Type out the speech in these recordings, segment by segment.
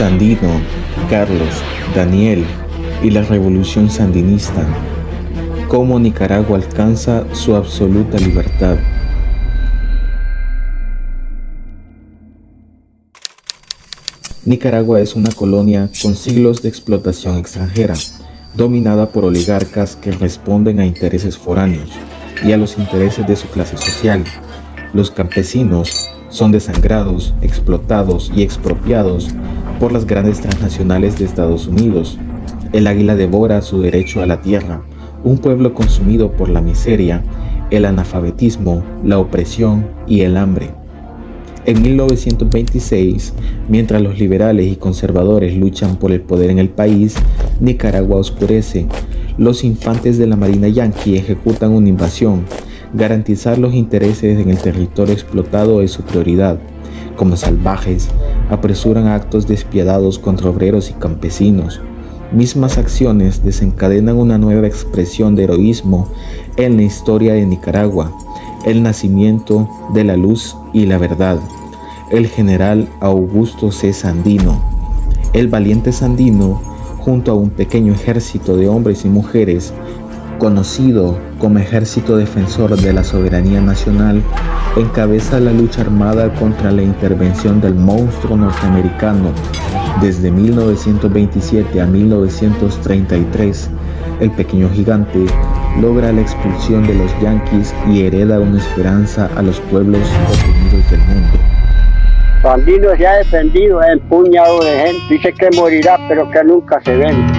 Sandino, Carlos, Daniel y la revolución sandinista. Cómo Nicaragua alcanza su absoluta libertad. Nicaragua es una colonia con siglos de explotación extranjera, dominada por oligarcas que responden a intereses foráneos y a los intereses de su clase social. Los campesinos son desangrados, explotados y expropiados por las grandes transnacionales de Estados Unidos. El águila devora su derecho a la tierra, un pueblo consumido por la miseria, el analfabetismo, la opresión y el hambre. En 1926, mientras los liberales y conservadores luchan por el poder en el país, Nicaragua oscurece. Los infantes de la Marina Yanqui ejecutan una invasión. Garantizar los intereses en el territorio explotado es su prioridad. Como salvajes, apresuran actos despiadados contra obreros y campesinos. Mismas acciones desencadenan una nueva expresión de heroísmo en la historia de Nicaragua, el nacimiento de la luz y la verdad. El general Augusto C. Sandino. El valiente Sandino, junto a un pequeño ejército de hombres y mujeres, conocido como Ejército Defensor de la Soberanía Nacional, encabeza la lucha armada contra la intervención del monstruo norteamericano. Desde 1927 a 1933, el pequeño gigante logra la expulsión de los yanquis y hereda una esperanza a los pueblos oprimidos del mundo. Sandino se ha defendido de un puñado de gente, dice que morirá pero que nunca se vende.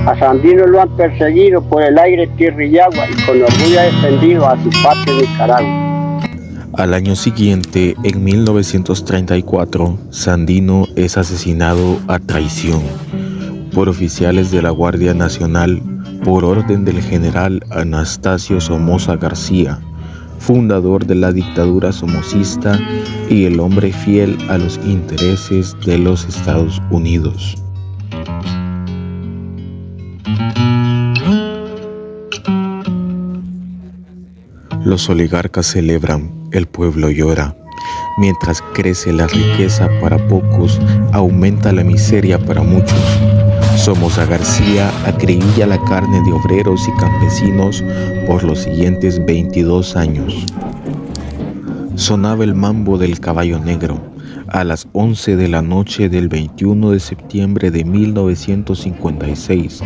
A Sandino lo han perseguido por el aire, tierra y agua y con orgullo ha defendido a su patria Nicaragua. Al año siguiente, en 1934, Sandino es asesinado a traición por oficiales de la Guardia Nacional por orden del general Anastasio Somoza García, fundador de la dictadura somocista y el hombre fiel a los intereses de los Estados Unidos. Los oligarcas celebran, el pueblo llora. Mientras crece la riqueza para pocos, aumenta la miseria para muchos. Somoza García acribilla la carne de obreros y campesinos por los siguientes 22 años. Sonaba el mambo del caballo negro a las 11 de la noche del 21 de septiembre de 1956,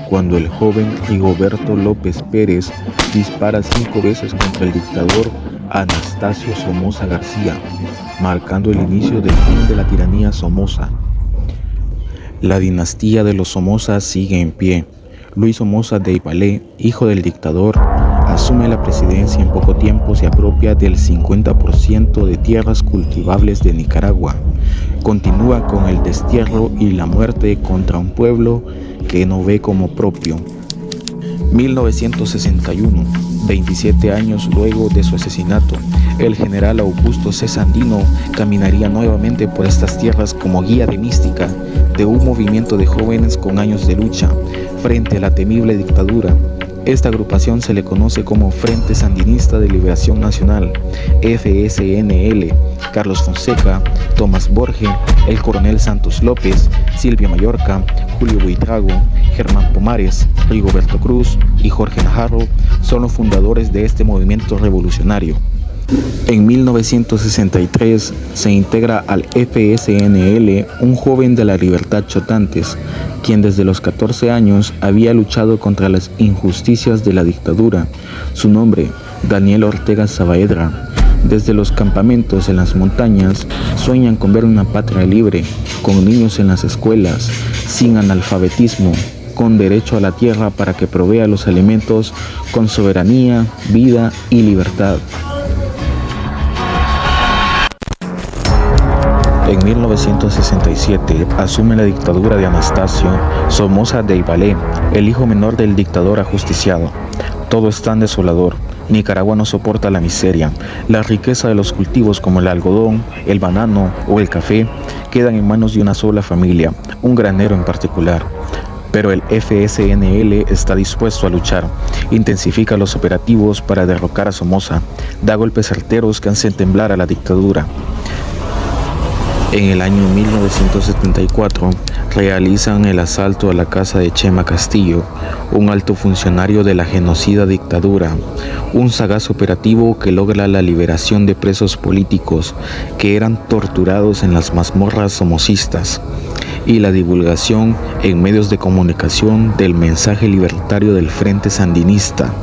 cuando el joven Rigoberto López Pérez dispara 5 veces contra el dictador Anastasio Somoza García, marcando el inicio del fin de la tiranía Somoza. La dinastía de los Somoza sigue en pie. Luis Somoza de Ibalé, hijo del dictador, asume la presidencia y en poco tiempo se apropia del 50% de tierras cultivables de Nicaragua. Continúa con el destierro y la muerte contra un pueblo que no ve como propio. 1961, 27 años luego de su asesinato, el general Augusto C. Sandino caminaría nuevamente por estas tierras como guía de mística de un movimiento de jóvenes con años de lucha frente a la temible dictadura. Esta agrupación se le conoce como Frente Sandinista de Liberación Nacional, FSNL. Carlos Fonseca, Tomás Borge, el coronel Santos López, Silvia Mallorca, Julio Buitrago, Germán Pomares, Rigoberto Cruz y Jorge Najarro son los fundadores de este movimiento revolucionario. En 1963 se integra al FSNL un joven de la Libertad Chotantes, quien desde los 14 años había luchado contra las injusticias de la dictadura. Su nombre, Daniel Ortega Saavedra. Desde los campamentos en las montañas sueñan con ver una patria libre, con niños en las escuelas, sin analfabetismo, con derecho a la tierra para que provea los alimentos, con soberanía, vida y libertad. En 1967 asume la dictadura de Anastasio Somoza de Ibalé, el hijo menor del dictador ajusticiado. Todo es tan desolador. Nicaragua no soporta la miseria. La riqueza de los cultivos como el algodón, el banano o el café quedan en manos de una sola familia, un granero en particular. Pero el FSNL está dispuesto a luchar, intensifica los operativos para derrocar a Somoza, da golpes certeros que hacen temblar a la dictadura. En el año 1974 realizan el asalto a la casa de Chema Castillo, un alto funcionario de la genocida dictadura, un sagaz operativo que logra la liberación de presos políticos que eran torturados en las mazmorras somocistas y la divulgación en medios de comunicación del mensaje libertario del Frente Sandinista.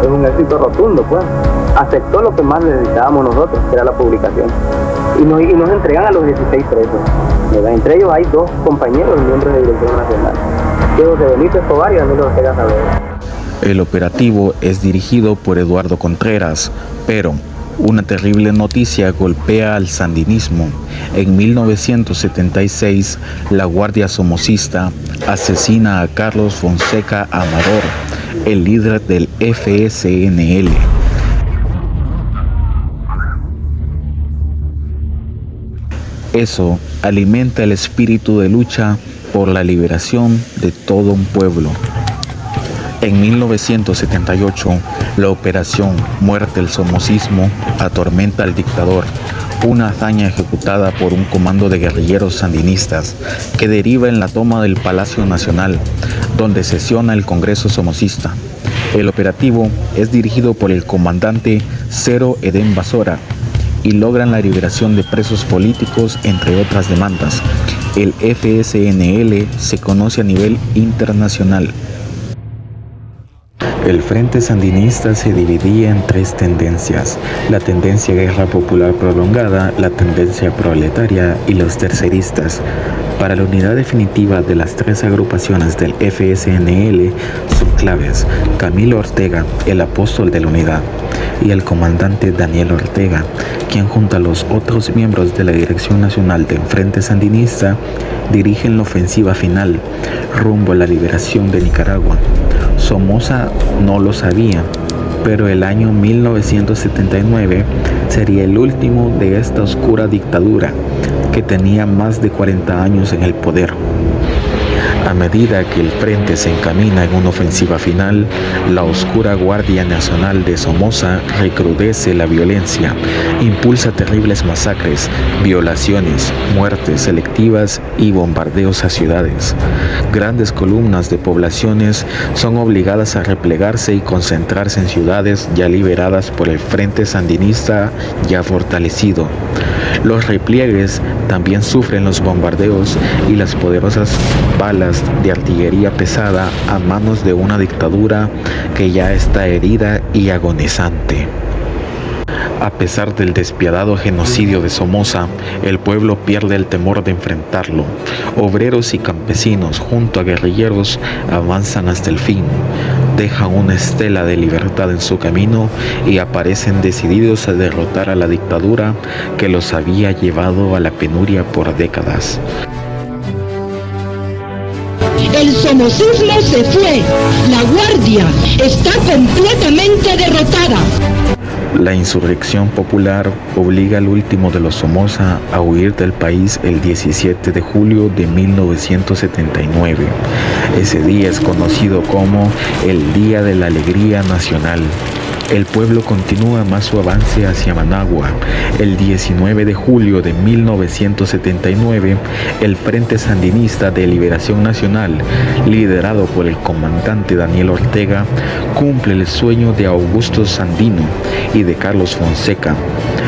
Es un éxito rotundo, pues. Aceptó lo que más necesitábamos nosotros, que era la publicación. Y nos entregan a los 16 presos, ¿verdad? Entre ellos hay 2 compañeros miembros de Dirección Nacional, José Benito Escobar y Danilo Ortega Saavedra. El operativo es dirigido por Eduardo Contreras, pero una terrible noticia golpea al sandinismo. En 1976, la Guardia Somocista asesina a Carlos Fonseca Amador, el líder del FSNL. Eso alimenta el espíritu de lucha por la liberación de todo un pueblo. En 1978, la operación Muerte el Somocismo atormenta al dictador, una hazaña ejecutada por un comando de guerrilleros sandinistas que deriva en la toma del Palacio Nacional, donde sesiona el Congreso Somocista. El operativo es dirigido por el comandante Cero Edén Basora y logran la liberación de presos políticos, entre otras demandas. El FSNL se conoce a nivel internacional. El Frente Sandinista se dividía en 3 tendencias: la tendencia guerra popular prolongada, la tendencia proletaria y los terceristas. Para la unidad definitiva de las 3 agrupaciones del FSNL son claves Camilo Ortega, el apóstol de la unidad, y el comandante Daniel Ortega, quien junto a los otros miembros de la Dirección Nacional del Frente Sandinista dirigen la ofensiva final rumbo a la liberación de Nicaragua. Somoza no lo sabía, pero el año 1979 sería el último de esta oscura dictadura que tenía más de 40 años en el poder. A medida que el frente se encamina en una ofensiva final, la oscura Guardia Nacional de Somoza recrudece la violencia, impulsa terribles masacres, violaciones, muertes selectivas y bombardeos a ciudades. Grandes columnas de poblaciones son obligadas a replegarse y concentrarse en ciudades ya liberadas por el Frente Sandinista ya fortalecido. Los repliegues también sufren los bombardeos y las poderosas balas de artillería pesada a manos de una dictadura que ya está herida y agonizante. A pesar del despiadado genocidio de Somoza, el pueblo pierde el temor de enfrentarlo. Obreros y campesinos, junto a guerrilleros, avanzan hasta el fin. Dejan una estela de libertad en su camino y aparecen decididos a derrotar a la dictadura que los había llevado a la penuria por décadas. El somocismo se fue. La Guardia está completamente derrotada. La insurrección popular obliga al último de los Somoza a huir del país el 17 de julio de 1979. Ese día es conocido como el Día de la Alegría Nacional. El pueblo continúa más su avance hacia Managua. El 19 de julio de 1979, el Frente Sandinista de Liberación Nacional, liderado por el comandante Daniel Ortega, cumple el sueño de Augusto Sandino y de Carlos Fonseca,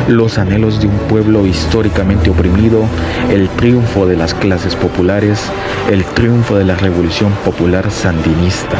los anhelos de un pueblo históricamente oprimido, el triunfo de las clases populares, el triunfo de la Revolución Popular Sandinista.